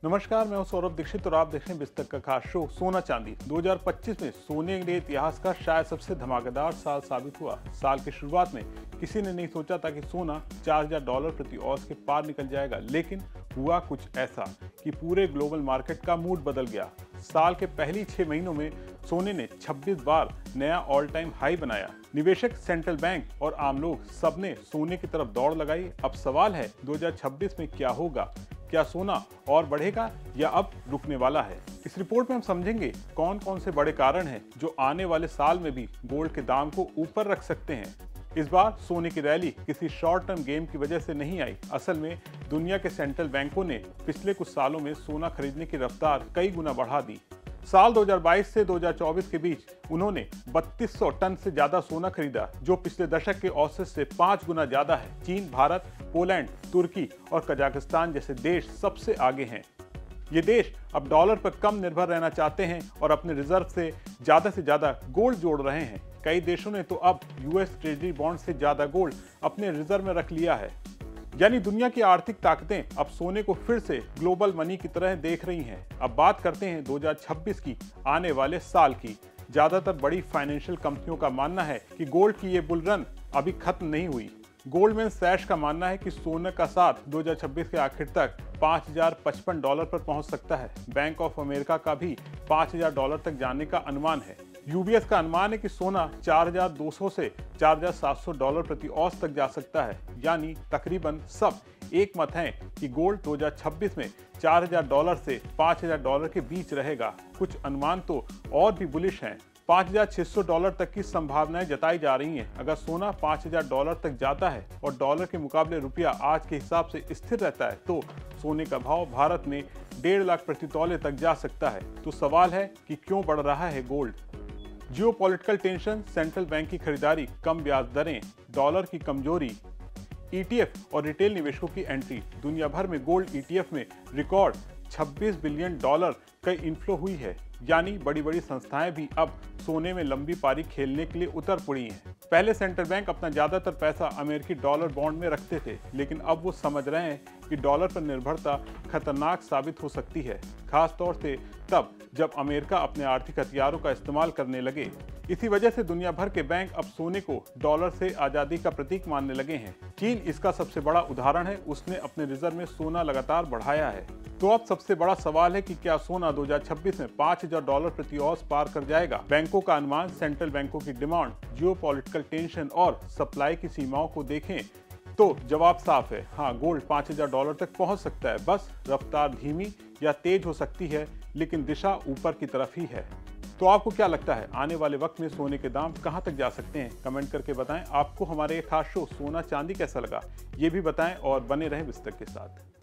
नमस्कार, मैं हूं सौरभ दीक्षित और आप देख रहे हैं बिस्तर का खास शो सोना चांदी। 2025 में सोने ने इतिहास का शायद सबसे धमाकेदार साल साबित हुआ। साल की शुरुआत में किसी ने नहीं सोचा था कि सोना $4000 प्रति औंस के पार निकल जाएगा, लेकिन हुआ कुछ ऐसा कि पूरे ग्लोबल मार्केट का मूड बदल गया। साल के पहली 6 महीनों में सोने ने 26 बार नया ऑल टाइम हाई बनाया। निवेशक, सेंट्रल बैंक और आम लोग सबने सोने की तरफ दौड़ लगाई। अब सवाल है 2026 में क्या होगा? क्या सोना और बढ़ेगा या अब रुकने वाला है? इस रिपोर्ट में हम समझेंगे कौन कौन से बड़े कारण हैं जो आने वाले साल में भी गोल्ड के दाम को ऊपर रख सकते हैं। इस बार सोने की रैली किसी शॉर्ट टर्म गेम की वजह से नहीं आई। असल में दुनिया के सेंट्रल बैंकों ने पिछले कुछ सालों में सोना खरीदने की रफ्तार कई गुना बढ़ा दी। साल 2022 से 2024 के बीच उन्होंने 3200 टन से ज्यादा सोना खरीदा, जो पिछले दशक के औसत से 5 गुना ज्यादा है। चीन, भारत, पोलैंड, तुर्की और कजाकिस्तान जैसे देश सबसे आगे हैं। ये देश अब डॉलर पर कम निर्भर रहना चाहते हैं और अपने रिजर्व से ज्यादा गोल्ड जोड़ रहे हैं। कई देशों ने तो अब यूएस ट्रेजरी बॉन्ड से ज्यादा गोल्ड अपने रिजर्व में रख लिया है। यानी दुनिया की आर्थिक ताकतें अब सोने को फिर से ग्लोबल मनी की तरह देख रही हैं। अब बात करते हैं 2026 की, आने वाले साल की। ज्यादातर बड़ी फाइनेंशियल कंपनियों का मानना है कि गोल्ड की ये बुल रन अभी खत्म नहीं हुई। गोल्डमैन सैश का मानना है कि सोने का साथ 2026 के आखिर तक $5055 पर पहुंच सकता है। बैंक ऑफ अमेरिका का भी $5000 तक जाने का अनुमान है। यूबीएस का अनुमान है कि सोना $4200 से $4700 प्रति औंस तक जा सकता है। यानी तकरीबन सब एक मत हैं कि गोल्ड 2026 में $4000 से $5000 के बीच रहेगा। कुछ अनुमान तो और भी बुलिश हैं। $5600 तक की संभावनाएं जताई जा रही हैं। अगर सोना $5000 तक जाता है और डॉलर के मुकाबले रुपया आज के हिसाब से स्थिर रहता है, तो सोने का भाव भारत में 1.5 लाख प्रति तौले तक जा सकता है। तो सवाल है कि क्यों बढ़ रहा है gold? Geopolitical tension, central bank की खरीदारी, कम ब्याज दरें, डॉलर की कमजोरी, ईटीएफ और रिटेल निवेशकों की एंट्री। दुनिया भर में गोल्ड ईटीएफ में रिकॉर्ड $26 बिलियन का इनफ्लो हुई है। यानी बड़ी बड़ी संस्थाएं भी अब सोने में लंबी पारी खेलने के लिए उतर पड़ी हैं। पहले सेंट्रल बैंक अपना ज्यादातर पैसा अमेरिकी डॉलर बॉन्ड में रखते थे, लेकिन अब वो समझ रहे हैं कि डॉलर पर निर्भरता खतरनाक साबित हो सकती है, खास तौर से तब जब अमेरिका अपने आर्थिक हथियारों का इस्तेमाल करने लगे। इसी वजह से दुनिया भर के बैंक अब सोने को डॉलर से आजादी का प्रतीक मानने लगे हैं। चीन इसका सबसे बड़ा उदाहरण है। उसने अपने रिजर्व में सोना लगातार बढ़ाया है। तो अब सबसे बड़ा सवाल है कि क्या सोना 2026 में $5000 प्रति औंस पार कर जाएगा? बैंकों का अनुमान, सेंट्रल बैंकों की डिमांड, जियोपॉलिटिकल टेंशन और सप्लाई की सीमाओं को देखें तो जवाब साफ है। हाँ, गोल्ड $5000 तक पहुंच सकता है। बस रफ्तार धीमी या तेज हो सकती है, लेकिन दिशा ऊपर की तरफ ही है। तो आपको क्या लगता है, आने वाले वक्त में सोने के दाम कहां तक जा सकते हैं? कमेंट करके बताएं। आपको हमारे ये खास शो सोना चांदी कैसा लगा, ये भी बताएं और बने रहें बिस्तर के साथ।